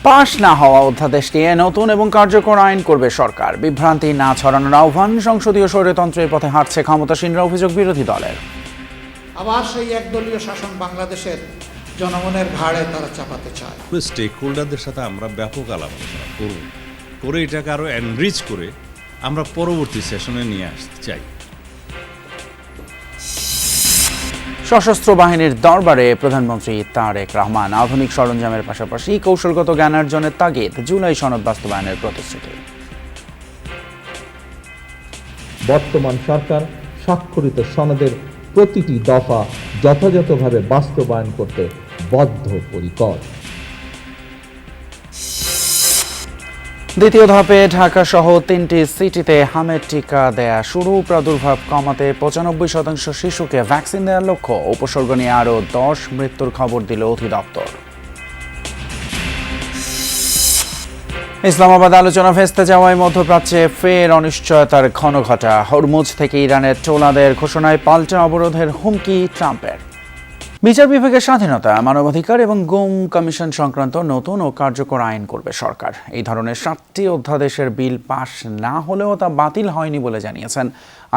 পাশ না হওয়া অধ্যাদেশ নিয়ে নতুন এবং কার্যকর আইন করবে সরকার। বিভ্রান্তি না ছড়ানোর আহ্বান। সংসদীয় স্বৈরতন্ত্রের পথে হাঁটছে ক্ষমতাসীনরা, অভিযোগ বিরোধী দলের। আবার সেই একদলীয় শাসন বাংলাদেশের জনগণের ঘাড়ে তারা চাপাতে চায়। স্টেক হোল্ডারদের সাথে আমরা ব্যাপক আলাপ আলোচনা করব, করে এটাকে আরও এনরিচ করে আমরা পরবর্তী সেশনে নিয়ে আসতে চাই। সশস্ত্র বাহিনীর দরবারে প্রধানমন্ত্রী তারেক রহমান। আধুনিক সরঞ্জামের পাশাপাশি কৌশলগত জ্ঞানার্জনের তাগিদ। জুলাই সনদ বাস্তবায়নের প্রতিশ্রুতি। বর্তমান সরকার স্বাক্ষরিত সনদের প্রতিটি দফা যথাযথভাবে বাস্তবায়ন করতে বদ্ধপরিকর। দ্বিতীয় ধাপে ঢাকা সহ 3টি সিটিতে হামের টিকা দেয়া শুরু। প্রাদুর্ভাব কমাতে 95% শিশুকে ভ্যাকসিন দেওয়ার লক্ষ্য। উপসর্গ নিয়ে আরও 10 মৃত্যুর খবর দিল অধিদপ্তর। ইসলামাবাদ আলোচনা ভেস্তে যাওয়ায় মধ্যপ্রাচ্যে ফের অনিশ্চয়তার ঘনঘটা। হরমুজ থেকে ইরানের ট্রলারদের ঘোষণায় পাল্টা অবরোধের হুমকি ট্রাম্পের। বিচার বিভাগের স্বাধীনতা, মানবাধিকার এবং গুম কমিশন সংক্রান্ত নতুন ও কার্যকর আইন করবে সরকার। এই ধরনের 7টি অধ্যাদেশের বিল পাশ না হলেও তা বাতিল হয়নি বলে জানিয়েছেন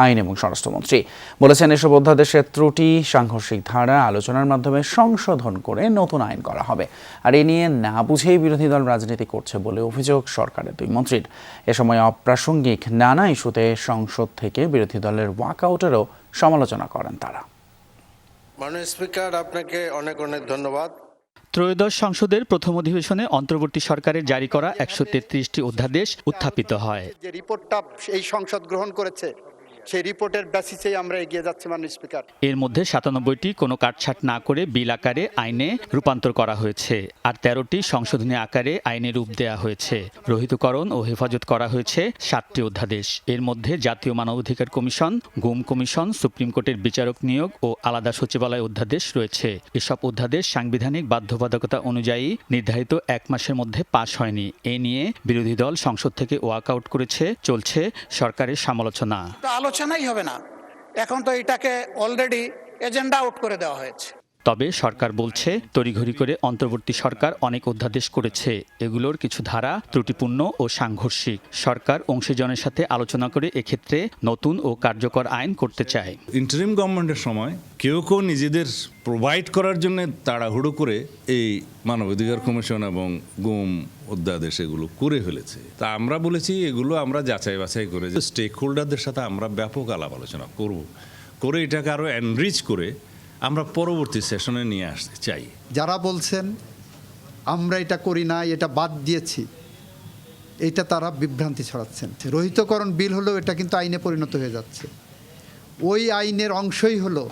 আইন এবং স্বরাষ্ট্রমন্ত্রী। বলেছেন, এসব অধ্যাদেশের ত্রুটি, সাংঘর্ষিক ধারা আলোচনার মাধ্যমে সংশোধন করে নতুন আইন করা হবে। আর এ নিয়ে না বুঝেই বিরোধী দল রাজনীতি করছে বলে অভিযোগ সরকারের দুই মন্ত্রীর। এ সময় অপ্রাসঙ্গিক নানা ইস্যুতে সংসদ থেকে বিরোধী দলের ওয়াকআউটেরও সমালোচনা করেন তারা। মাননীয় স্পিকার, আপনাকে অনেক অনেক ধন্যবাদ। ত্রয়োদশ সংসদের প্রথম অধিবেশনে অন্তর্বর্তী সরকারের জারি করা 133টি অধ্যাদেশ উত্থাপিত হয়। যে রিপোর্টটা এই সংসদ গ্রহণ করেছে, সেই রিপোর্টের বেসিসেই আমরা এগিয়ে যাচ্ছি মাননীয় স্পিকার। এর মধ্যে 97টি কোনো কাটছাট না করে বিল আকারে আইনে রূপান্তর করা হয়েছে, আর 13টি সংশোধনী আকারে আইনে রূপ দেয়া হয়েছে। রহিতকরণ ও হেফাজত করা হয়েছে 7টি অধ্যাদেশ। এর মধ্যে জাতীয় মানবাধিকার কমিশন, গুম কমিশন, সুপ্রিম কোর্টের বিচারক নিয়োগ ও আলাদা সচিবালয় অধ্যাদেশ রয়েছে। এসব অধ্যাদেশ সাংবিধানিক বাধ্যবাধকতা অনুযায়ী নির্ধারিত 1 মাসের মধ্যে পাশ হয়নি। এ নিয়ে বিরোধী দল সংসদ থেকে ওয়াকআউট করেছে। চলছে সরকারের সমালোচনা। আলোচনাই হবে না, এখন তো এটাকে অলরেডি এজেন্ডা আউট করে দেওয়া হয়েছে। তবে সরকার বলছে, তড়িঘড়ি করে অন্তর্বর্তী সরকার অনেক অধ্যাদেশ করেছে। এগুলোর কিছু ধারা ত্রুটিপূর্ণ ও সাংঘর্ষিক। সরকার অংশীজনের সাথে আলোচনা করে এক্ষেত্রে নতুন ও কার্যকর আইন করতে চায়। ইন্টারিম গভর্নমেন্টের সময় কেউ নিজেদের প্রোভাইড করার জন্য তাড়াহুড়ো করে এই মানবাধিকার কমিশন এবং গুম অধ্যাদেশ এগুলো করে ফেলেছে। তা আমরা বলেছি, এগুলো আমরা যাচাই বাছাই করে স্টেক হোল্ডারদের সাথে আমরা ব্যাপক আলাপ আলোচনা করব, করে এটাকে আরও এনরিচ করে আমরা পরবর্তী সেশনে নিয়ে আসতে চাই। যারা বলছেন আমরা এটা করি না, এটা বাদ দিয়েছি, এটা তারা বিভ্রান্তি ছড়াচ্ছেন। রহিতকরণ বিল হলেও এটা কিন্তু আইনে পরিণত হয়ে যাচ্ছে। ওই আইনের অংশই হলো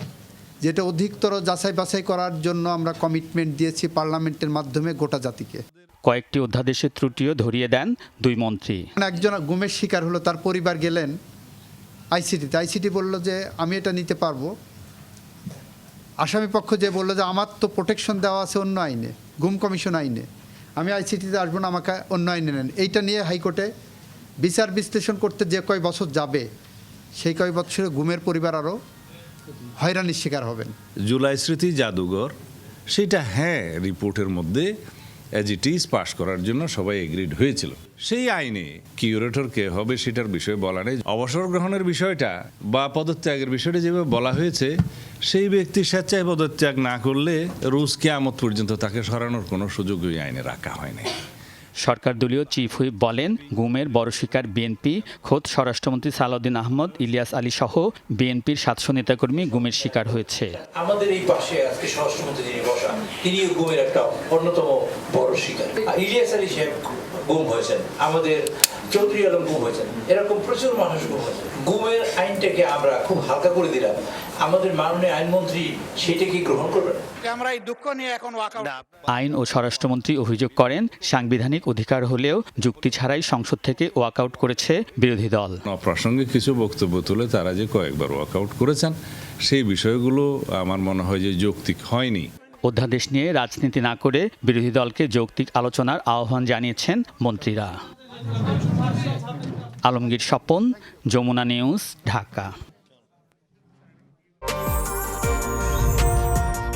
যেটা অধিকতর যাচাই বাছাই করার জন্য আমরা কমিটমেন্ট দিয়েছি পার্লামেন্টের মাধ্যমে গোটা জাতিকে। কয়েকটি অধ্যাদেশের ত্রুটিও ধরিয়ে দেন দুই মন্ত্রী। একজন গুমের শিকার হলো, তার পরিবার গেলেন আইসিটিতে। আইসিটি বলল যে আমি এটা নিতে পারবো। আসামি পক্ষ যে বললো যে আমার তো প্রোটেকশন দেওয়া আছে অন্য আইনে, গুম কমিশন আইনে, আমি আইসিটিতে আসবো না, আমাকে অন্য আইনে নেন। এইটা নিয়ে হাইকোর্টে বিচার বিশ্লেষণ করতে যে কয় বছর যাবে, সেই কয় বছরে গুমের পরিবার আরও হয়রানির শিকার হবেন। জুলাই স্মৃতি জাদুঘর, সেটা রিপোর্টের মধ্যে অ্যাজ ইট ইজ পাশ করার জন্য সবাই এগ্রিড হয়েছিল। সেই আইনে কিউরেটর কে হবে সেটার বিষয়ে বলা নেই। অবসর গ্রহণের বিষয়টা বা পদত্যাগের বিষয়টা যেভাবে বলা হয়েছে, সেই ব্যক্তি স্বেচ্ছায় পদত্যাগ না করলে রোজ কিয়ামত পর্যন্ত তাকে সরানোর কোনো সুযোগ ওই আইনে রাখা হয়নি। সরকার দলীয় চিফ হুইপ বলেন, গুমের বড় শিকার বিএনপি। খোদ স্বরাষ্ট্রমন্ত্রী সালাউদ্দিন আহমদ, ইলিয়াস আলী সহ বিএনপির 700 নেতাকর্মী গুমের শিকার হয়েছে। আমাদের এই পাশে আজকে স্বরাষ্ট্রমন্ত্রী যিনি বসা, তিনিও গুমের একটা অন্যতম বড় শিকার। আর ইলিয়াস আলী সাহেব গুম হয়েছেন, আমাদের চৌধুরী আলম গুম হয়েছেন, এরকম প্রচুর মানুষ গুম হয়েছে। গুমের আইনটাকে আমরা খুব হালকা করে দিলাম। আমাদের মাননীয় আইনমন্ত্রী সেটাকে গ্রহণ করবেন। আমরা এই দুঃখ নিয়ে এখন ওয়াকআউট। আইন ও স্বরাষ্ট্রমন্ত্রী অভিযোগ করেন, সাংবিধানিক অধিকার হলেও যুক্তি ছাড়াই সংসদ থেকে ওয়াকআউট করেছে বিরোধী দল। অপ্রাসঙ্গিক কিছু বক্তব্য তুলে তারা যে কয়েকবার ওয়াকআউট করেছেন, সেই বিষয়গুলো আমার মনে হয় যে যৌক্তিক হয়নি। অধ্যাদেশ নিয়ে রাজনীতি না করে বিরোধী দলকে যৌক্তিক আলোচনার আহ্বান জানিয়েছেন মন্ত্রীরা। আলমগীর স্বপন, যমুনা নিউজ, ঢাকা।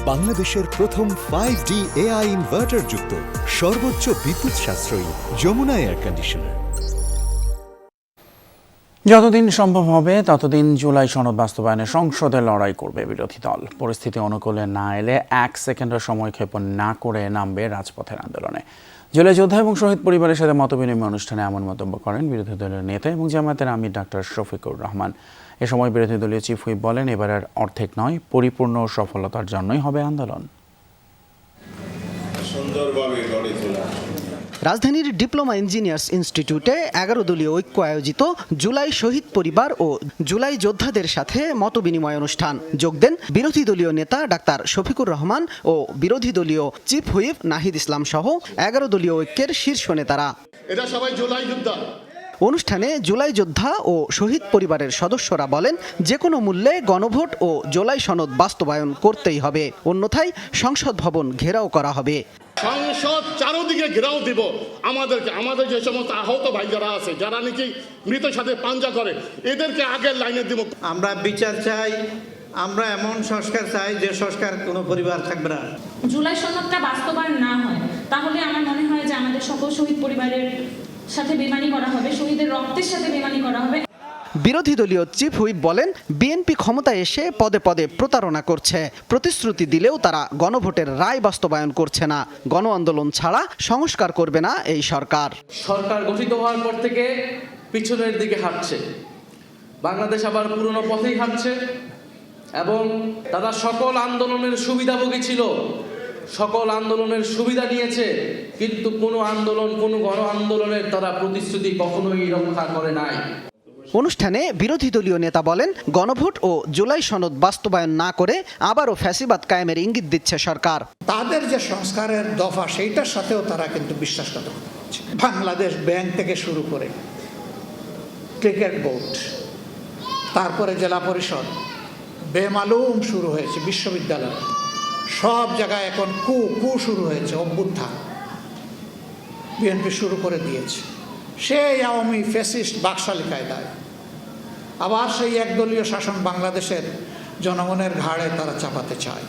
বাংলাদেশের প্রথম 5D AI ইনভার্টার যুক্ত সর্বোচ্চ বিদ্যুৎ সাশ্রয়ী যমুনা এয়ার কন্ডিশনার। যতদিন সম্ভব হবে ততদিন জুলাই সনদ বাস্তবায়নে সংসদে লড়াই করবে বিরোধী দল। পরিস্থিতি অনুকূলে না এলে 1 সেকেন্ডের সময় ক্ষেপণ না করে নামবে রাজপথের আন্দোলনে। জুলাই যোদ্ধা এবং শহীদ পরিবারের সাথে মতবিনিময় অনুষ্ঠানে এমন মন্তব্য করেন বিরোধী দলের নেতা এবং জামায়াতের আমির ডাক্তার শফিকুর রহমান। এ সময় বিরোধী দলীয় চিফ হুইপ বলেন, এবারের অর্ধেক নয়, পরিপূর্ণ সফলতার জন্যই হবে আন্দোলন। রাজধানীর ডিপ্লোমা ইঞ্জিনিয়ার্স ইনস্টিটিউটে 11 দলীয় ঐক্য আয়োজিত জুলাই শহীদ পরিবার ও জুলাই যোদ্ধাদের সাথে মতবিনিময় অনুষ্ঠান। যোগ দেন বিরোধী দলীয় নেতা ডাক্তার শফিকুর রহমান ও বিরোধী দলীয় চিফ হুইপ নাহিদ ইসলাম সহ 11 দলীয় ঐক্যের শীর্ষ নেতারা। এটা সবাই জুলাই যোদ্ধা। অনুষ্ঠানে জুলাই যোদ্ধা ও শহীদ পরিবারের সদস্যরা বলেন, যে কোনো মূল্যে গণভোট ও জুলাই সনদ বাস্তবায়ন করতেই হবে, অন্যথায় সংসদ ভবন ঘেরাও করা হবে। সংসদ চারদিকে ঘেরাও দিব। আমাদের যে সমস্ত আহত ভাই যারা আছে, যারা নাকি মৃতের সাথে পাঞ্জা করে, এদেরকে আগের লাইনে দিব। আমরা বিচার চাই, আমরা এমন সংস্কার চাই যে সংস্কার কোনো পরিবার থাকবে না। জুলাই সনদটা বাস্তবায়ন না হয় তাহলে আমার মনে হয় যে আমাদের সকল শহীদ পরিবারের সাথে বেমানি করা হবে, শহীদের রক্তের সাথে বেমানি করা হবে। বিরোধী দলীয় চিফ হুইপ বলেন, বিএনপি ক্ষমতায় এসে পদে পদে প্রতারণা করছে। প্রতিশ্রুতি দিলেও তারা গণভোটের রায় বাস্তবায়ন করছে না। গণ আন্দোলন ছাড়া সংস্কার করবে না এই সরকার। সরকার গঠিত হওয়ার পর থেকে পিছনের দিকে হাঁটছে, বাংলাদেশ আবার পুরনো পথেই হাঁটছে এবং তারা সকল আন্দোলনের সুবিধাভোগী ছিল, সকল আন্দোলনের সুবিধা নিয়েছে, কিন্তু কোনো আন্দোলন, কোনো গণ আন্দোলনের তারা প্রতিশ্রুতি কখনোই রক্ষা করে নাই। অনুষ্ঠানে বিরোধী দলীয় নেতা বলেন, গণভোট ও জুলাই সনদ বাস্তবায়ন না করে আবারও ফ্যাসিবাদ কায়েমের ইঙ্গিত দিচ্ছে সরকার। তাদের যে সংস্কারের দফা, সেইটার সাথেও তারা কিন্তু বিশ্বাসঘাতকতা করছে। বাংলাদেশ ব্যাংক থেকে শুরু করে ক্রিকেট বোর্ড, তারপরে জেলা পরিষদ, বেমালুম শুরু হয়েছে বিশ্ববিদ্যালয়, সব জায়গায় এখন কু শুরু হয়েছে। অভ্যুত্থান বিএনপি শুরু করে দিয়েছে, সেই আওয়ামী ফ্যাসিস্ট বাকশালী কায়দায় আবার সেই একদলীয় শাসন বাংলাদেশের জনগণের ঘাড়ে তারা চাপাতে চায়।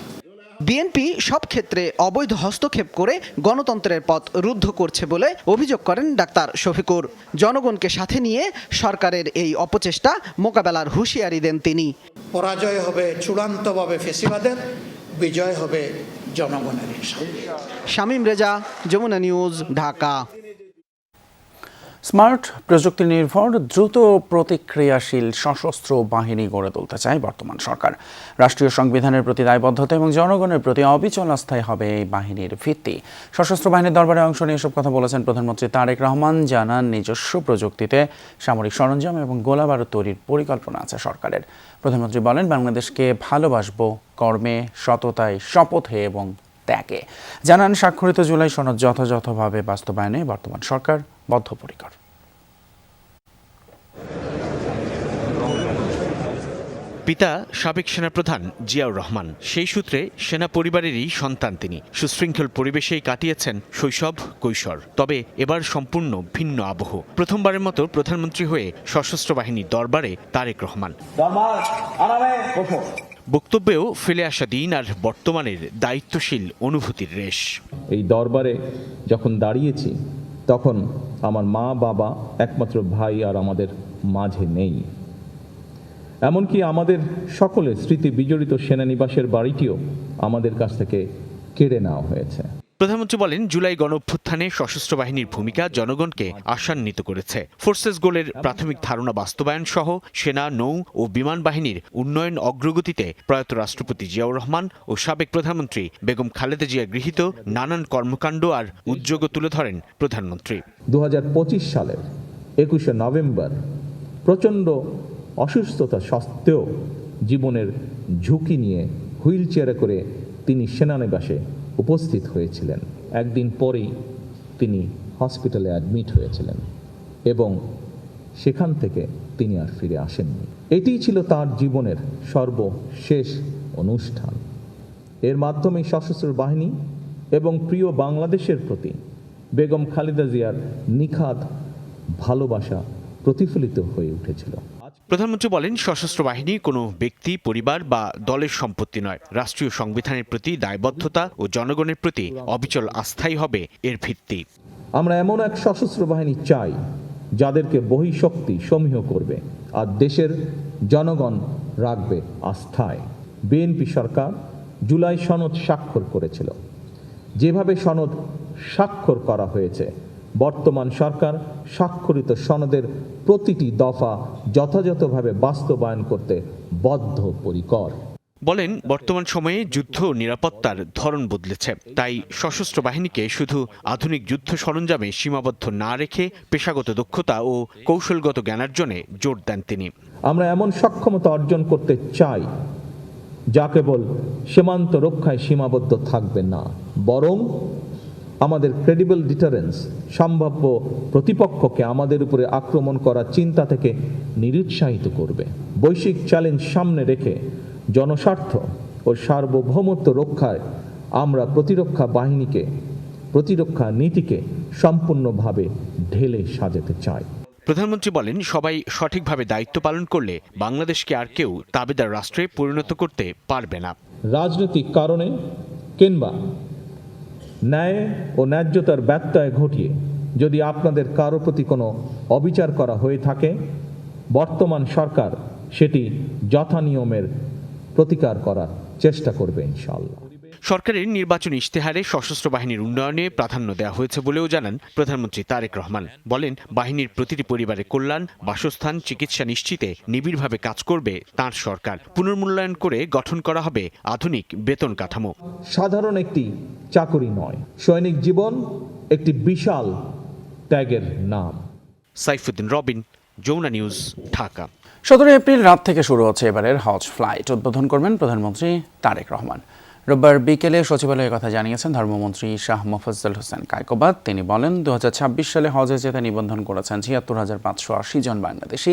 বিএনপি সব ক্ষেত্রে অবৈধ হস্তক্ষেপ করে গণতন্ত্রের পথ রুদ্ধ করছে বলে অভিযোগ করেন ডাক্তার শফিকুর। জনগণকে সাথে নিয়ে সরকারের এই অপচেষ্টা মোকাবেলার হুঁশিয়ারি দেন তিনি। পরাজয় হবে চূড়ান্তভাবে ফ্যাসিবাদের, বিজয় হবে জনগণের। শামীম রেজা, যমুনা নিউজ, ঢাকা। স্মার্ট প্রযুক্তি নির্ভর দ্রুত প্রতিক্রিয়াশীল সশস্ত্র বাহিনী গড়ে তুলতে চায় বর্তমান সরকার। রাষ্ট্রীয় সংবিধানের প্রতি দায়বদ্ধতা এবং জনগণের প্রতি অবিচল আস্থায় হবে এই বাহিনীর ভিত্তি। সশস্ত্র বাহিনীর দরবারে অংশ নিয়ে এসব কথা বলেছেন প্রধানমন্ত্রী তারেক রহমান। জানান, নিজস্ব প্রযুক্তিতে সামরিক সরঞ্জাম এবং গোলাবারুদ তৈরির পরিকল্পনা আছে সরকারের। প্রধানমন্ত্রী বলেন, বাংলাদেশকে ভালোবাসবো কর্মে, সততায়, শপথে এবং ত্যাগে। জানান, স্বাক্ষরিত জুলাই সনদ যথাযথভাবে বাস্তবায়নে বর্তমান সরকার বদ্ধপরিকর। পিতা সাবেক সেনাপ্রধান জিয়াউর রহমান, সেই সূত্রে সেনা পরিবারেরই সন্তান তিনি। সুশৃঙ্খল পরিবেশেই কাটিয়েছেন শৈশব, কৈশোর। তবে এবার সম্পূর্ণ ভিন্ন আবহ। প্রথমবারের মতো প্রধানমন্ত্রী হয়ে সশস্ত্র বাহিনীর দরবারে তারেক রহমান। বক্তব্যেও ফেলে আসা দিন আর বর্তমানের দায়িত্বশীল অনুভূতির রেশ। এই দরবারে যখন দাঁড়িয়েছি তখন আমার মা, বাবা, একমাত্র ভাই আর আমাদের মাঝে নেই। এমনকি আমাদের সকলের স্মৃতি বিজড়িত সেনানিবাসের বাড়িটিও আমাদের কাছ থেকে কেড়ে নেওয়া হয়েছে। প্রধানমন্ত্রী বলেন, জুলাই গণঅভ্যুত্থানে সশস্ত্র বাহিনীর ভূমিকা জনগণকে আশান্বিত করেছে। ফোর্সেস গোলের প্রাথমিক ধারণা বাস্তবায়ন সহ সেনা, নৌ ও বিমান বাহিনীর উন্নয়ন অগ্রগতিতে প্রয়াত রাষ্ট্রপতি জিয়াউর রহমান ও সাবেক প্রধানমন্ত্রী বেগম খালেদা জিয়া গৃহীত নানান কর্মকাণ্ড আর উদ্যোগও তুলে ধরেন প্রধানমন্ত্রী। 2025 সালের 21শে নভেম্বর প্রচণ্ড অসুস্থতা সত্ত্বেও জীবনের ঝুঁকি নিয়ে হুইল চেয়ারে করে তিনি সেনানিবাসে উপস্থিত হয়েছিলেন। একদিন পরেই তিনি হসপিটালে অ্যাডমিট হয়েছিলেন এবং সেখান থেকে তিনি আর ফিরে আসেননি। এটিই ছিল তার জীবনের সর্বশেষ অনুষ্ঠান। এর মাধ্যমে সশস্ত্র বাহিনী এবং প্রিয় বাংলাদেশের প্রতি বেগম খালেদা জিয়ার নিখাদ ভালোবাসা প্রতিফলিত হয়ে উঠেছিল। প্রধানমন্ত্রী বলেন, সশস্ত্র বাহিনী কোনো ব্যক্তি, পরিবার বা দলের সম্পত্তি নয়। রাষ্ট্রীয় সংবিধানের প্রতি দায়বদ্ধতা ও জনগণের প্রতি অবিচল আস্থাই হবে এর ভিত্তি। আমরা এমন এক সশস্ত্র বাহিনী চাই যাদেরকে বহিঃশক্তি সমীহ করবে আর দেশের জনগণ রাখবে আস্থায়। বিএনপি সরকার জুলাই সনদ স্বাক্ষর করেছিল। যেভাবে সনদ স্বাক্ষর করা হয়েছে, বর্তমান সরকার স্বাক্ষরিত সনদের প্রতিটি দফা যথাযথভাবে বাস্তবায়ন করতে বদ্ধপরিকর। বলেন, বর্তমান সময়ে যুদ্ধ নিরাপত্তার ধরন বদলেছে, তাই সশস্ত্র বাহিনীকে শুধু আধুনিক যুদ্ধ সরঞ্জামে সীমাবদ্ধ না রেখে পেশাগত দক্ষতা ও কৌশলগত জ্ঞানার্জনে জোর দেন তিনি। আমরা এমন সক্ষমতা অর্জন করতে চাই যা কেবল সীমান্ত রক্ষায় সীমাবদ্ধ থাকবে না, বরং আমাদের ক্রেডিবল ডিটারেন্স, সম্ভাব্য প্রতিপক্ষকে আমাদের উপরে আক্রমণ করার চিন্তা থেকে নিরুৎসাহিত করবে। বৈশ্বিক চ্যালেঞ্জ সামনে রেখে জনস্বার্থ ও সার্বভৌমত্ব রক্ষায় আমরা প্রতিরক্ষা নীতিকে সম্পূর্ণভাবে ঢেলে সাজাতে চাই। প্রধানমন্ত্রী বলেন, সবাই সঠিকভাবে দায়িত্ব পালন করলে বাংলাদেশকে আর কেউ তাবেদার রাষ্ট্রে পরিণত করতে পারবে না। রাজনৈতিক কারণে কিংবা ন্যায় ও ন্যায্যতার ব্যত্যয় ঘটিয়ে যদি আপনাদের কারো প্রতি কোনো অবিচার করা হয়ে থাকে, বর্তমান সরকার সেটি যথানিয়মের প্রতিকার করার চেষ্টা করবে ইনশাআল্লাহ। সরকারের নির্বাচনী ইশতেহারে সশস্ত্র বাহিনীর উন্নয়নে প্রাধান্য দেওয়া হয়েছে বলেও জানান প্রধানমন্ত্রী তারেক রহমান। বলেন, বাহিনীর প্রতিটি পরিবারের কল্যাণ, বাসস্থান, চিকিৎসা নিশ্চিতে নিবিড়ভাবে কাজ করবে তাঁর সরকার। পুনর্মূল্যায়ন করে গঠন করা হবে আধুনিক বেতন কাঠামো। সাধারণ একটি চাকরি নয়, সৈনিক জীবন একটি বিশাল ত্যাগের নাম। সাইফুদ্দিন রবিন, যমুনা নিউজ, ঢাকা। 17 এপ্রিল রাত থেকে শুরু হচ্ছে এবারের হজ ফ্লাইট। উদ্বোধন করবেন প্রধানমন্ত্রী তারেক রহমান। রোববার বিকেলে সচিবালয়ে কথা জানিয়েছেন ধর্মমন্ত্রী শাহ মোফাজ্জল হোসেন কায়কোবাদ। তিনি বলেন, 2026 সালে হজে যেতে নিবন্ধন করেছেন ৭৬,৫৮০ জন বাংলাদেশি।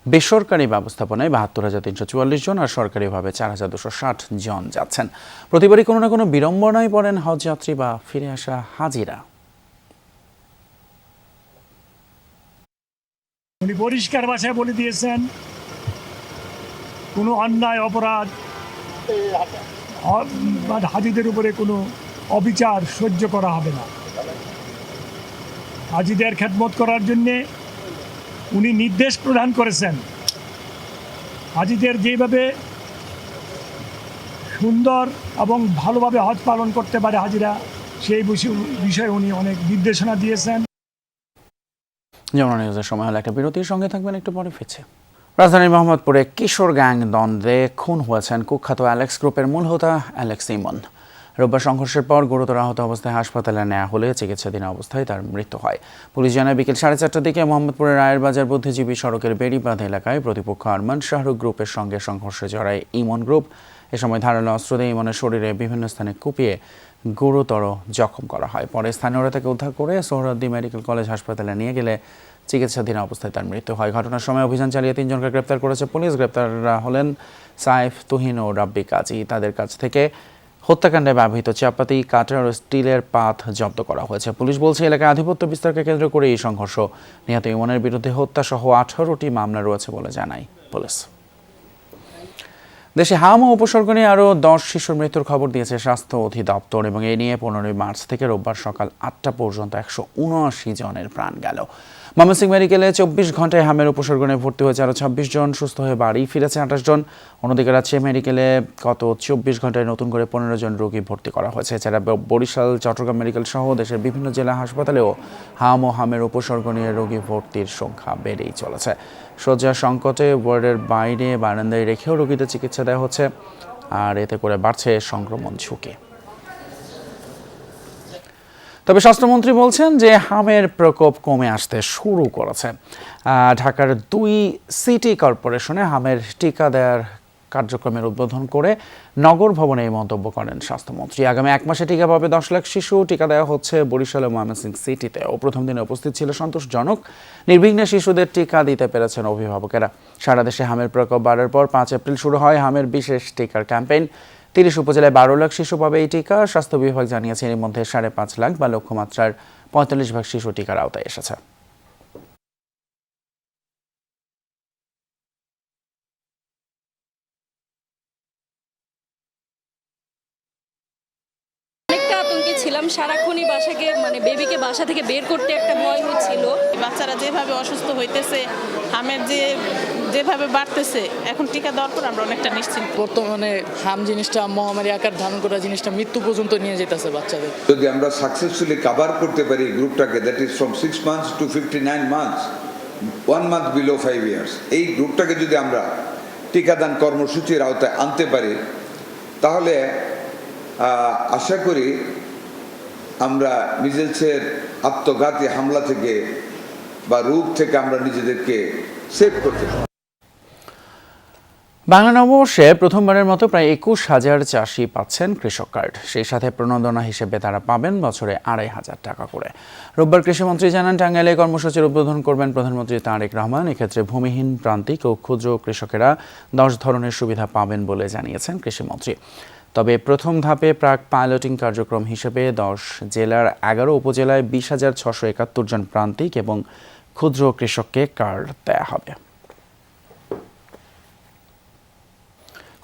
বেসরকারি ব্যবস্থাপনায় ৭২,৩৪৪ জন আর সরকারিভাবে ৪,২৬০ জন যাচ্ছেন। প্রতিবারই কোনো না কোনো বিড়ম্বনায় পড়েন হজ যাত্রী বা ফিরে আসা হাজিরা। উনি পরিষ্কার ভাষায় বলে দিয়েছেন, কোনো অন্যায় অপরাধ হাজিদের উপরে কোনো অবিচার সহ্য করা হবে না। হাজিদের খেদমত করার জন্যে উনি নির্দেশ প্রদান করেছেন। হাজিদের যেভাবে সুন্দর এবং ভালোভাবে হজ পালন করতে পারে হাজিরা, সেই বিষয়ে উনি অনেক নির্দেশনা দিয়েছেন। যমুনা নিউজের সময় হলো একটা বিরতির, সঙ্গে থাকবেন, একটু পরে ফিরছে। রাজধানীর মোহাম্মদপুরে কিশোর গ্যাং দ্বন্দ্বে খুন হয়েছেন কুখ্যাত অ্যালেক্স গ্রুপের মূল হোতা অ্যালেক্স ইমন। রোববার সংঘর্ষের পর গুরুতর আহত অবস্থায় হাসপাতালে নেওয়া হলে চিকিৎসাধীন অবস্থায় তার মৃত্যু হয়। পুলিশ জানায়, বিকেল 4:30টার দিকে মোহাম্মদপুরের রায়ের বাজার বুদ্ধিজীবী সড়কের বেড়িবাঁধ এলাকায় প্রতিপক্ষ আরমান শাহরুখ গ্রুপের সঙ্গে সংঘর্ষে জড়ায় ইমন গ্রুপ। এ সময় ধারালো অস্ত্র দিয়ে ইমনের শরীরে বিভিন্ন স্থানে কুপিয়ে গুরুতর জখম করা হয়। পরে স্থানীয়রা তাকে উদ্ধার করে সোহরাওয়ার্দী মেডিকেল কলেজ হাসপাতালে নিয়ে গেলে চিকিৎসাধীন অবস্থায় তার মৃত্যু হয়। ঘটনার সময় অভিযান চালিয়ে 3 জনকে গ্রেপ্তার করেছে পুলিশ। গ্রেপ্তাররা হলেন সাইফ, তুহিন ও রাব্বি কাজী। তাদের কাছ থেকে হত্যাকাণ্ডে ব্যবহৃত চাপাতি, কাটার ও স্টিলের পাত জব্দ করা হয়েছে। পুলিশ বলছে, এলাকায় আধিপত্য বিস্তারকে কেন্দ্র করে এই সংঘর্ষ। নিহত ইমনের বিরুদ্ধে হত্যাসহ 18টি মামলা রয়েছে বলে জানায় পুলিশ। দেশে হাম ও উপসর্গ নিয়ে আরও 10 শিশুর মৃত্যুর খবর দিয়েছে স্বাস্থ্য অধিদপ্তর, এবং এ নিয়ে 15 মার্চ থেকে রোববার সকাল 8টা পর্যন্ত 179 জনের প্রাণ গেল। ময়মনসিংহ মেডিকেলে 24 ঘন্টায় হামের উপসর্গ নিয়ে ভর্তি হয়েছে আরও 26 জন, সুস্থ হয়ে বাড়ি ফিরেছে 28 জন। অন্যদিকে রাজশাহী মেডিকেলে গত 24 ঘন্টায় নতুন করে 15 জন রোগী ভর্তি করা হয়েছে। এছাড়া বরিশাল, চট্টগ্রাম মেডিকেল সহ দেশের বিভিন্ন জেলা হাসপাতালেও হাম ও হামের উপসর্গ নিয়ে রোগী ভর্তির সংখ্যা বেড়েই চলেছে। শয্যা সংকটে ওয়ার্ডের বাইরে বারান্দায় রেখেও রোগীদের চিকিৎসা দেওয়া হচ্ছে, আর এতে করে বাড়ছে সংক্রমণ ঝুঁকি। তবে স্বাস্থ্যমন্ত্রী বলছেন যে হামের প্রকোপ কমে আসতে শুরু করেছে। ঢাকার 2 সিটি কর্পোরেশনে হামের টিকা দেওয়ার কার্যক্রমের উদ্বোধন করে নগর ভবনে এই মন্তব্য করেন স্বাস্থ্যমন্ত্রী। আগামী 1 মাসে টিকা পাবে 10 লাখ শিশু। টিকা দেওয়া হচ্ছে বরিশাল ও ময়মনসিংহ সিটিতে। প্রথম দিনে উপস্থিত ছিল সন্তোষজনক। নির্বিঘ্নে শিশুদের টিকা দিতে পেরেছেন অভিভাবকেরা। সারা দেশে হামের প্রকোপ বাড়ার পর 5 এপ্রিল শুরু হয় হামের বিশেষ টিকার ক্যাম্পেইন। 30 উপজেলায় 12 লাখ শিশু পাবে এই টিকা। স্বাস্থ্য বিভাগ জানিয়েছে, এর মধ্যে 5.5 লাখ বা লক্ষ্যমাত্রার 45 ভাগ শিশু টিকার আওতায় এসেছে। ছিলাম, সারাক্ষণই বাসাকে মানে বেবিকে বাসা থেকে বের করতে একটা ভয় হচ্ছিল। বাচ্চারা যেভাবে অসুস্থ হইতেছে, হামের যেভাবে বাড়তেছে, এখন টিকা দেওয়ার পর আমরা অনেকটা নিশ্চিন্ত। বর্তমানে হাম জিনিসটা মহামারী আকার ধারণ করা জিনিসটা মৃত্যু পর্যন্ত নিয়ে যেতেছে বাচ্চাদের। যদি আমরা সাকসেসফুলি কভার করতে পারি গ্রুপটাকে, that is from 6 months to 59 months, 1 month below 5 years, এই গ্রুপটাকে যদি আমরা টিকাদান কর্মসূচির আওতায় আনতে পারি, তাহলে আশা করি আমরা মিজেলসের আত্মঘাতী হামলা থেকে বা রোগ থেকে আমরা নিজেদেরকে সেভ করতে পারি। বাংলা নববর্ষে প্রথমবারের মতো প্রায় 21,000 চাষি পাচ্ছেন কৃষক কার্ড। সেই সাথে প্রণোদনা হিসেবে তারা পাবেন বছরে 2,500 টাকা করে। রোববার কৃষিমন্ত্রী জানান, টাঙ্গাইলে কর্মসূচির উদ্বোধন করবেন প্রধানমন্ত্রী তারেক রহমান। এক্ষেত্রে ভূমিহীন, প্রান্তিক ও ক্ষুদ্র কৃষকেরা 10 ধরনের সুবিধা পাবেন বলে জানিয়েছেন কৃষিমন্ত্রী। তবে প্রথম ধাপে প্রাক পাইলটিং কার্যক্রম হিসেবে 10 জেলার 11 উপজেলায় 20,671 জন প্রান্তিক এবং ক্ষুদ্র কৃষককে কার্ড দেয়া হবে।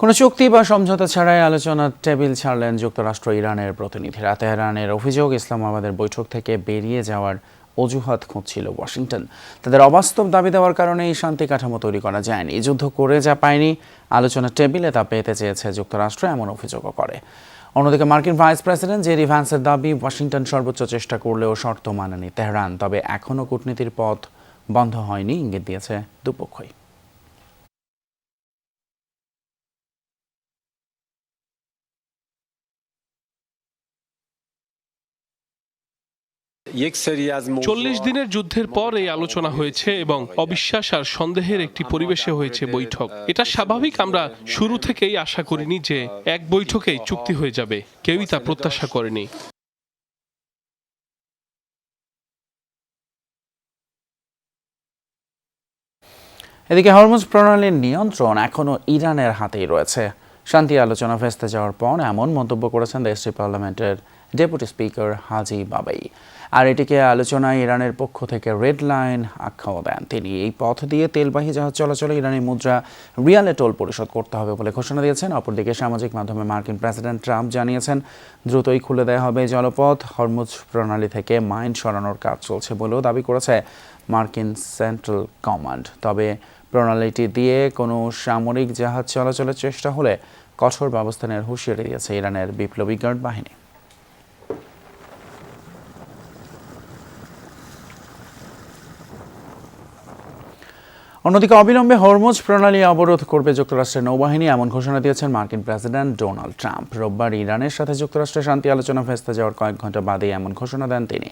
কোনো চুক্তি বা সমঝোতা ছাড়াই আলোচনার টেবিল ছাড়লেন যুক্তরাষ্ট্র ইরানের প্রতিনিধিরা। তেহরানের অভিযোগ, ইসলামাবাদের বৈঠক থেকে বেরিয়ে যাওয়ার অজুহাত খুঁজছিল ওয়াশিংটন। তাদের অবাস্তব দাবি দেওয়ার কারণে এই শান্তি কাঠামো তৈরি করা যায়নি। যুদ্ধ করে যা পায়নি, আলোচনার টেবিলে তা পেতে চেয়েছে যুক্তরাষ্ট্র, এমন অভিযোগও করে। অন্যদিকে মার্কিন ভাইস প্রেসিডেন্ট জেডি ভ্যান্সের দাবি, ওয়াশিংটন সর্বোচ্চ চেষ্টা করলেও শর্ত মানেনি তেহরান। তবে এখনও কূটনীতির পথ বন্ধ হয়নি, ইঙ্গিত দিয়েছে দুপক্ষই। চল্লিশ দিনের যুদ্ধের পর এই আলোচনা হয়েছে এবং অবিশ্বাস আর সন্দেহের একটি পরিবেশে হয়েছে বৈঠক। এটা স্বাভাবিক। আমরা শুরু থেকেই আশা করিনি যে এক বৈঠকেই চুক্তি হয়ে যাবে। কেউই তা প্রত্যাশা করেনি। এদিকে হরমুজ প্রণালীর নিয়ন্ত্রণ এখনও ইরানের হাতেই রয়েছে। শান্তি আলোচনা ভেস্তে যাওয়ার পর এমন মন্তব্য করেছেন দেশটির পার্লামেন্টের ডেপুটি স্পিকার হাজি বাবাই। আর এটিকে আলোচনায় ইরানের পক্ষ থেকে রেড লাইন আখ্যাও দেন তিনি। এই পথ দিয়ে তেলবাহী জাহাজ চলাচলে ইরানি মুদ্রা রিয়ালে টোল পরিশোধ করতে হবে বলে ঘোষণা দিয়েছেন। অপরদিকে সামাজিক মাধ্যমে মার্কিন প্রেসিডেন্ট ট্রাম্প জানিয়েছেন, দ্রুতই খুলে দেওয়া হবে জলপথ। হরমুজ প্রণালী থেকে মাইন সরানোর কাজ চলছে বলেও দাবি করেছে মার্কিন সেন্ট্রাল কমান্ড। তবে প্রণালীটি দিয়ে কোনো সামরিক জাহাজ চলাচলের চেষ্টা হলে কঠোর ব্যবস্থা নেওয়ার হুঁশিয়ারি দিয়েছে ইরানের বিপ্লবী গার্ড বাহিনী। অন্যদিকে অবিলম্বে হরমুজ প্রণালী অবরোধ করবে যুক্তরাষ্ট্রের নৌবাহিনী, এমন ঘোষণা দিয়েছেন মার্কিন প্রেসিডেন্ট ডোনাল্ড ট্রাম্প। রোববার ইরানের সাথে যুক্তরাষ্ট্রের শান্তি আলোচনা ভেস্তে যাওয়ার কয়েক ঘন্টা বাদে এমন ঘোষণা দেন তিনি।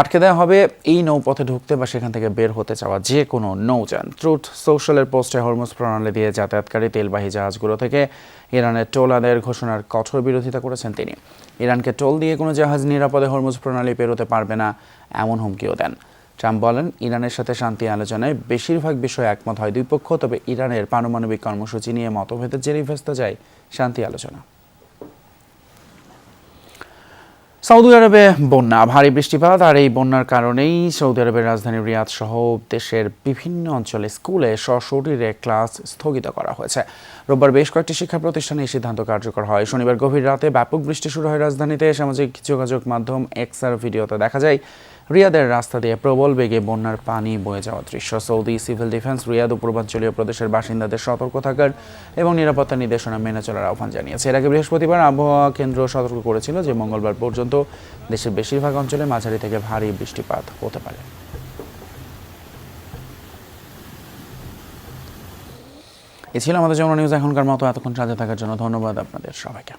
আটকে দেওয়া হবে এই নৌপথে ঢুকতে বা সেখান থেকে বের হতে চাওয়া যে কোনো নৌযান। ট্রুথ সোশ্যালের পোস্টে হরমুজ প্রণালী দিয়ে যাতায়াতকারী তেলবাহী জাহাজগুলো থেকে ইরানের টোল আদায়ের ঘোষণার কঠোর বিরোধিতা করেছেন তিনি। ইরানকে টোল দিয়ে কোনো জাহাজ নিরাপদে হরমুজ প্রণালী পেরোতে পারবে না, এমন হুমকিও দেন। ট্রাম্প বলেন, ইরানের সাথে শান্তি আলোচনায় বেশিরভাগ বিষয়ে একমত হয় দুই পক্ষ, তবে ইরানের পারমাণবিক কর্মসূচি নিয়ে মতভেদের জেরেই ভেস্তে যায় শান্তি আলোচনা। সৌদি আরবে বন্যা, ভারী বৃষ্টিপাত আর এই বন্যার কারণেই সৌদি আরবের রাজধানী রিয়াদ সহ দেশের বিভিন্ন অঞ্চলে স্কুলে সশরীরে ক্লাস স্থগিত করা হয়েছে। রোববার বেশ কয়েকটি শিক্ষা প্রতিষ্ঠানে এই সিদ্ধান্ত কার্যকর হয়। শনিবার গভীর রাতে ব্যাপক বৃষ্টি শুরু হয় রাজধানীতে। সামাজিক যোগাযোগ মাধ্যম এক্সের ভিডিওতে দেখা যায় রিয়াদের রাস্তা দিয়ে প্রবল বেগে বন্যার পানি বয়ে যাওয়ার দৃশ্য। সৌদি সিভিল ডিফেন্স রিয়াদ ও পূর্বাঞ্চলীয় প্রদেশের বাসিন্দাদের সতর্ক থাকার এবং নিরাপত্তা নির্দেশনা মেনে চলার আহ্বান জানিয়েছে। এর আগে বৃহস্পতিবার আবহাওয়া কেন্দ্র সতর্ক করেছিল যে মঙ্গলবার পর্যন্ত দেশের বেশিরভাগ অঞ্চলে মাঝারি থেকে ভারী বৃষ্টিপাত হতে পারে। এ ছিল আমাদের যমুনা নিউজ এখনকার মতো। এতক্ষণ সাথে থাকার জন্য ধন্যবাদ আপনাদের সবাইকে।